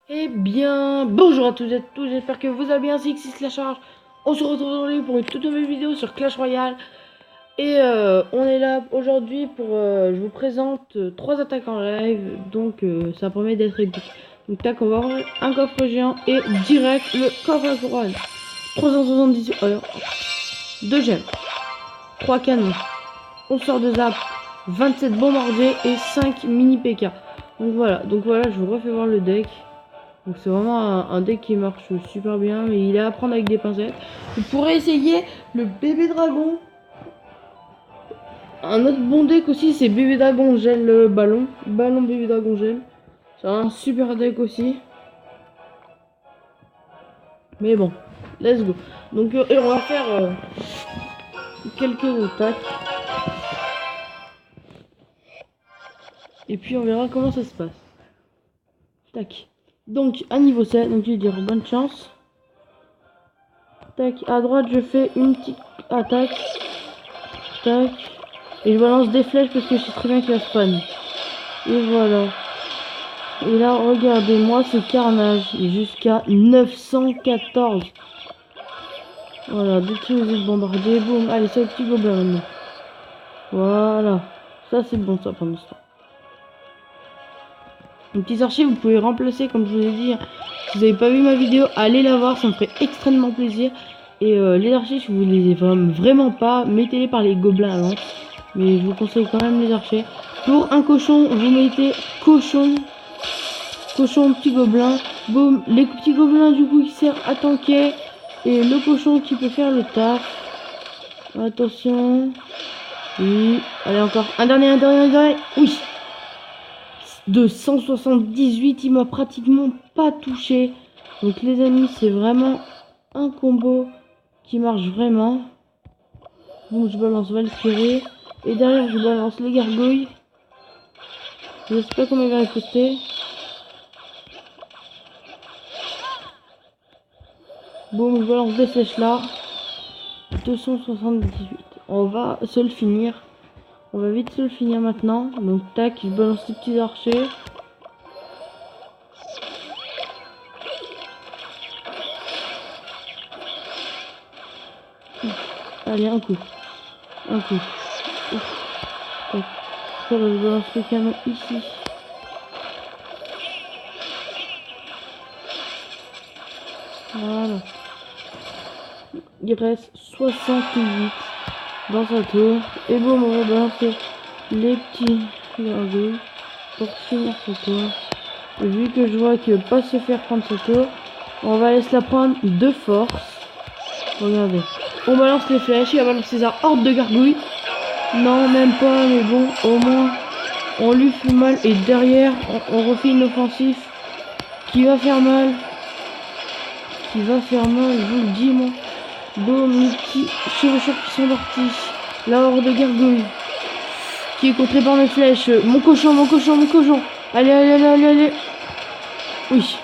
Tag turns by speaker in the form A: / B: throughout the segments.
A: Eh bien, bonjour à tous et à tous, j'espère que vous allez bien, c'est Xis la charge. On se retrouve aujourd'hui pour une toute nouvelle vidéo sur Clash Royale. Et on est là aujourd'hui pour, je vous présente 3 attaques en live, donc ça promet d'être épique. Donc tac, on va avoir un coffre géant et direct le coffre à couronne. 378, alors, 2 gemmes, 3 canons, 11 sorts de zap, 27 bombardiers et 5 mini PK. Donc voilà, je vous refais voir le deck. Donc c'est vraiment un deck qui marche super bien, mais il est à prendre avec des pincettes. Vous pourrez essayer le bébé dragon. Un autre bon deck aussi, c'est bébé dragon gel ballon. Ballon bébé dragon gel. C'est un super deck aussi. Mais bon, let's go. Donc et on va faire quelques attaques. Et puis on verra comment ça se passe. Tac. Donc à niveau 7, donc je vais dire bonne chance. Tac, à droite je fais une petite attaque. Tac. Et je balance des flèches parce que je sais très bien qu'il va spawn. Et voilà. Et là, regardez-moi ce carnage. Jusqu'à 914. Voilà, détruisez le bombardier. Boum. Allez, c'est le petit gobelin maintenant. Voilà. Ça, c'est bon, ça, pour l'instant. Les petits archers, vous pouvez remplacer, comme je vous ai dit. Si vous n'avez pas vu ma vidéo, allez la voir. Ça me ferait extrêmement plaisir. Et les archers, si vous les vraiment pas, mettez-les par les gobelins avant. Mais je vous conseille quand même les archers. Pour un cochon, vous mettez cochon, petit gobelin. Boum, les petits gobelins du coup qui servent à tanker. Et le cochon qui peut faire le taf. Attention. Oui, allez encore. Un dernier. Oui. De 178, il m'a pratiquement pas touché. Donc les amis, c'est vraiment un combo qui marche vraiment. Bon, je balance Valkyrie. Et derrière, je balance les gargouilles. Je sais pas comment il va riposter. Bon, je balance des flèches là. 278. On va se le finir. On va vite se le finir maintenant. Donc tac, je balance les petits archers. Allez, un coup. Ouf. Tac. Voilà, je balance le canon ici. Voilà. Il reste 68 dans sa tour. Et bon, on va balancer les petits gargouilles pour finir sa tour. Et vu que je vois qu'il ne veut pas se faire prendre sa tour, on va laisser la prendre de force. Regardez. On balance les flèches, il va balancer sa horde de gargouilles. Non, même pas, mais bon, au moins, on lui fait mal. Et derrière, on refait une offensive qui va faire mal. Je vous le dis, moi. Boum, les petits chevaucheurs qui sont partis. La horde de gargouilles qui est contrée par mes flèches. Mon cochon. Allez. Oui.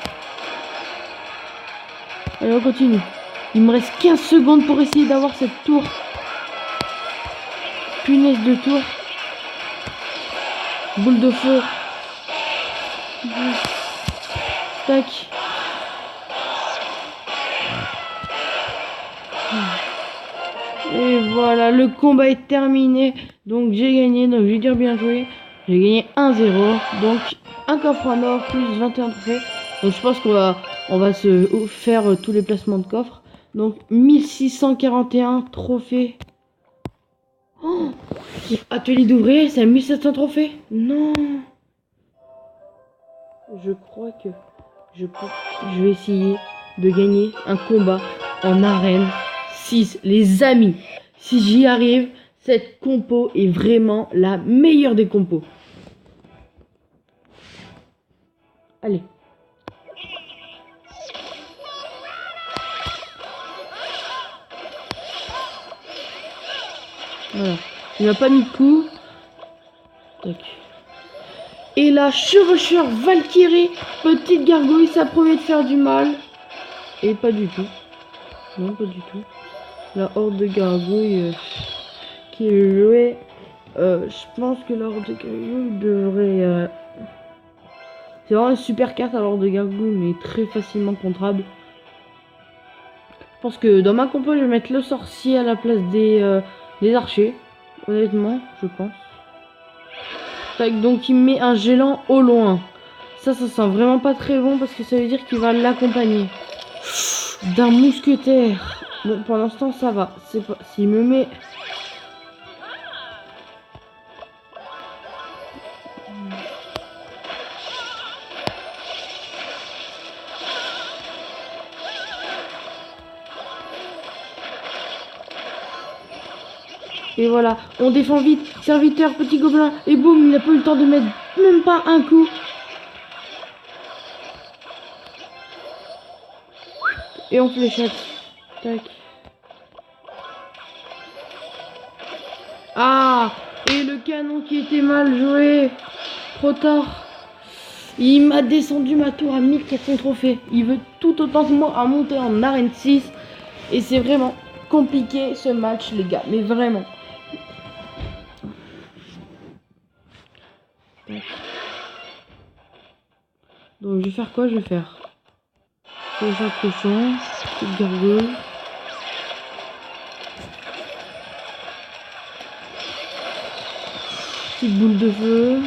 A: Allez, on continue. Il me reste 15 secondes pour essayer d'avoir cette tour. Punaise de tour. Boule de feu. Tac. Et voilà, le combat est terminé. Donc j'ai gagné, donc je vais dire bien joué. J'ai gagné 1-0. Donc un coffre en or plus 21 trophées. Donc je pense qu'on va se faire tous les placements de coffres. Donc 1641 trophées. Oh, atelier d'ouvrier, c'est 1700 trophées. Non. Je crois que je vais essayer de gagner un combat en arène 6. Les amis, si j'y arrive, cette compo est vraiment la meilleure des compos. Allez. Voilà. Il m'a pas mis de coup. Tac. Et la chevaucheur Valkyrie, petite gargouille, ça promet de faire du mal. Et pas du tout. Non, pas du tout. La horde de gargouilles qui est jouée. Je pense que la horde de gargouilles devrait C'est vraiment une super carte à l'ordre de gargouille, mais très facilement contrable. Je pense que dans ma compo, je vais mettre le sorcier à la place des archers. Honnêtement, je pense. Tac, donc il met un gélant au loin. Ça sent vraiment pas très bon parce que ça veut dire qu'il va l'accompagner d'un mousquetaire. Bon, pour l'instant, ça va. C'est pas... S'il me met... Et voilà, on défend vite. Serviteur, petit gobelin. Et boum, il n'a pas eu le temps de mettre même pas un coup. Et on fléchette. Tac. Ah! Et le canon qui était mal joué. Trop tard. Il m'a descendu ma tour à 1400 trophées. Il veut tout autant que moi à monter en arène 6. Et c'est vraiment compliqué ce match, les gars. Mais vraiment. Donc je vais faire quoi? Je vais faire déjà cochon, petite gargouille. Petite boule de feu.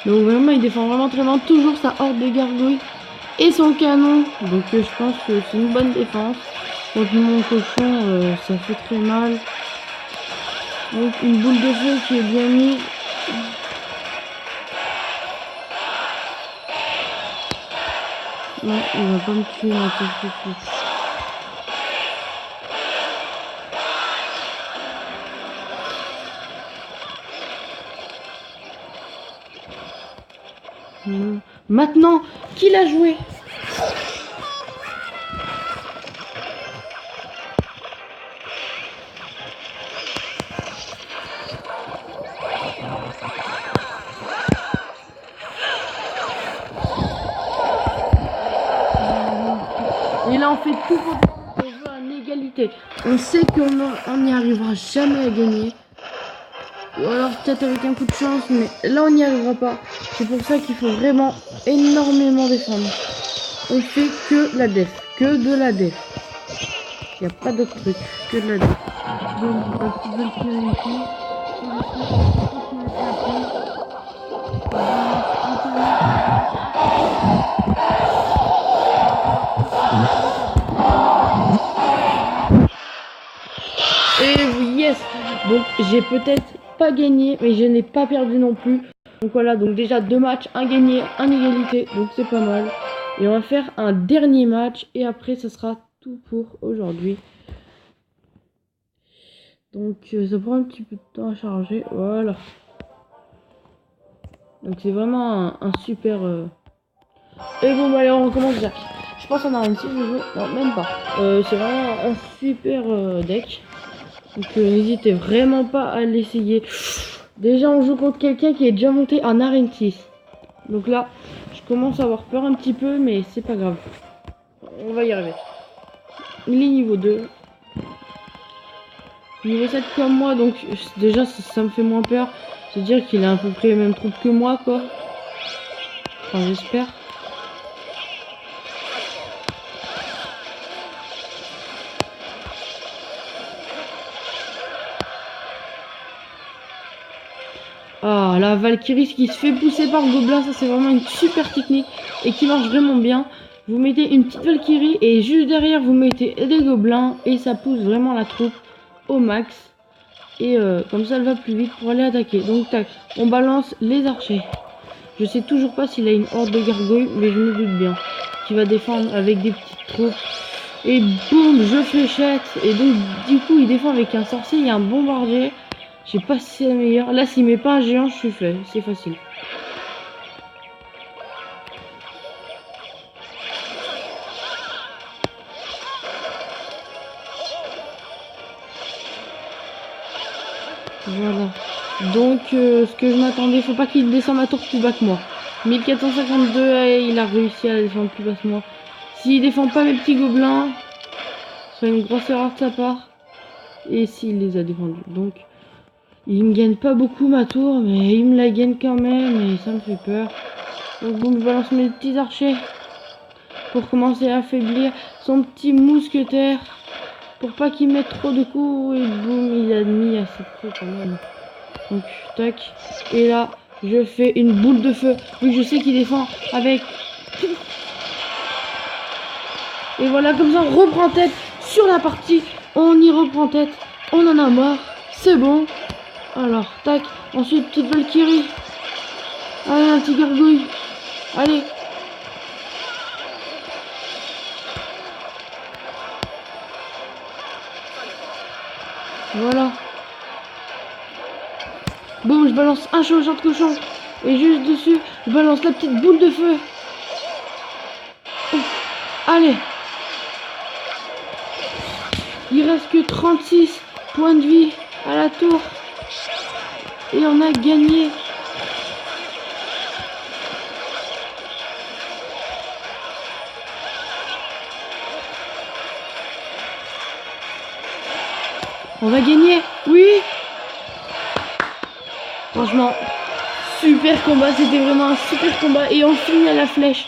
A: Donc vraiment il défend vraiment très bien toujours sa horde de gargouilles et son canon. Donc je pense que c'est une bonne défense. Donc mon cochon ça fait très mal. Donc une boule de feu qui est bien mise. Non, il va pas me tuer ma tête tout de suite. Maintenant, qui l'a joué? Et là, on fait tout pour jouer en égalité. On sait qu'on n'y arrivera jamais à gagner. Ou alors peut-être avec un coup de chance, mais là on n'y arrivera pas. C'est pour ça qu'il faut vraiment énormément défendre. On fait que la def, que de la def. Il n'y a pas d'autre truc, que de la def. Donc la petite Valkyrie ici. Et oui, yes. Donc j'ai peut-être pas gagné, mais je n'ai pas perdu non plus. Donc voilà, donc déjà 2 matchs, un gagné, un égalité, donc c'est pas mal. Et on va faire un dernier match et après ça sera tout pour aujourd'hui. Donc ça prend un petit peu de temps à charger, voilà. Donc c'est vraiment un super... Et bon bah allez on commence déjà. Je pense qu'on a une cible de jeu, non même pas. C'est vraiment un super deck. Donc n'hésitez vraiment pas à l'essayer. Déjà on joue contre quelqu'un qui est déjà monté en arène 6. Donc là je commence à avoir peur un petit peu mais c'est pas grave. On va y arriver. Il est niveau 2. Niveau 7 comme moi donc déjà ça me fait moins peur. C'est-à-dire qu'il a à peu près les mêmes troupes que moi quoi. Enfin j'espère. Ah, la Valkyrie qui se fait pousser par le gobelin, ça c'est vraiment une super technique et qui marche vraiment bien. Vous mettez une petite Valkyrie et juste derrière vous mettez des gobelins et ça pousse vraiment la troupe au max. Et comme ça elle va plus vite pour aller attaquer. Donc tac, on balance les archers. Je sais toujours pas s'il a une horde de gargouilles, mais je me doute bien qu'il va défendre avec des petites troupes. Et boum, je fléchette. Et donc du coup il défend avec un sorcier et un bombardier. Je sais pas si c'est la meilleure. Là, s'il met pas un géant, je suis fait. C'est facile. Voilà. Donc, ce que je m'attendais, faut pas qu'il descende ma tour plus bas que moi. 1452, il a réussi à descendre plus bas que moi. S'il défend pas mes petits gobelins, ce serait une grosse erreur de sa part. Et s'il les a défendus. Donc, il me gagne pas beaucoup ma tour, mais il me la gagne quand même et ça me fait peur. Donc boum, je balance mes petits archers pour commencer à affaiblir son petit mousquetaire. Pour pas qu'il mette trop de coups et boum, il a mis assez près quand même. Donc tac, et là je fais une boule de feu vu que je sais qu'il défend avec. Et voilà, comme ça on reprend tête sur la partie, on y reprend tête, on en a marre, c'est bon. Alors tac, ensuite petite Valkyrie, allez un petit gargouille, allez. Voilà. Bon, je balance un chevaucheur de cochon. Et juste dessus, je balance la petite boule de feu. Ouf. Allez. Il reste que 36 points de vie à la tour. Et on a gagné. On va gagner. Oui. Franchement, super combat, c'était vraiment un super combat et on finit à la flèche.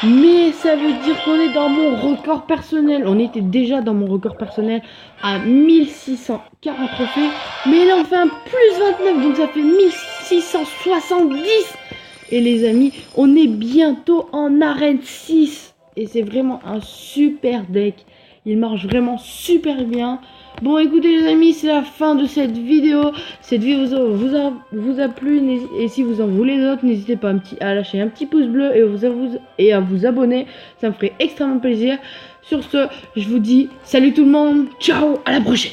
A: Mais ça veut dire qu'on est dans mon record personnel. On était déjà dans mon record personnel à 1640 trophées. Mais là on fait un plus 29, donc ça fait 1670. Et les amis, on est bientôt en arène 6. Et c'est vraiment un super deck. Il marche vraiment super bien. Bon, écoutez les amis, c'est la fin de cette vidéo. Cette vidéo vous a plu. Et si vous en voulez d'autres, n'hésitez pas à lâcher un petit pouce bleu et à vous abonner. Ça me ferait extrêmement plaisir. Sur ce, je vous dis salut tout le monde. Ciao, à la prochaine.